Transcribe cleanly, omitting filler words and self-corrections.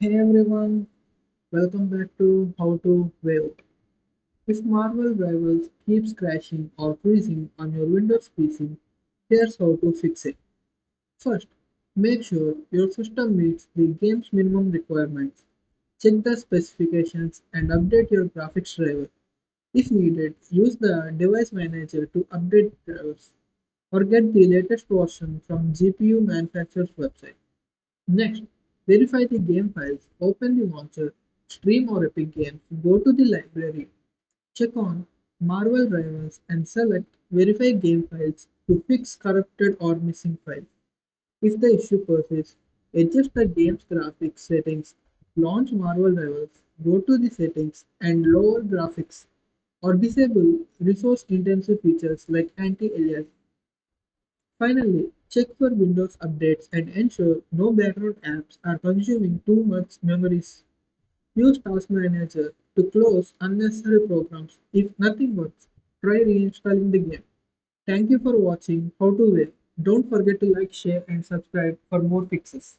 Hey everyone, welcome back to How to Wave. If Marvel Rivals keeps crashing or freezing on your Windows PC, here's how to fix it. First, make sure your system meets the game's minimum requirements. Check the specifications and update your graphics driver. If needed, use the device manager to update drivers or get the latest version from GPU manufacturer's website. Next, verify the game files, open the launcher, Stream or Epic Games, go to the library, check on Marvel Rivals and select Verify Game Files to fix corrupted or missing files. If the issue persists, adjust the game's graphics settings, launch Marvel Rivals, go to the settings and lower graphics or disable resource intensive features like anti-aliasing. Finally, check for Windows updates and ensure no background apps are consuming too much memories. Use Task Manager to close unnecessary programs. If nothing works, try reinstalling the game. Thank you for watching How to Win. Don't forget to like, share, and subscribe for more fixes.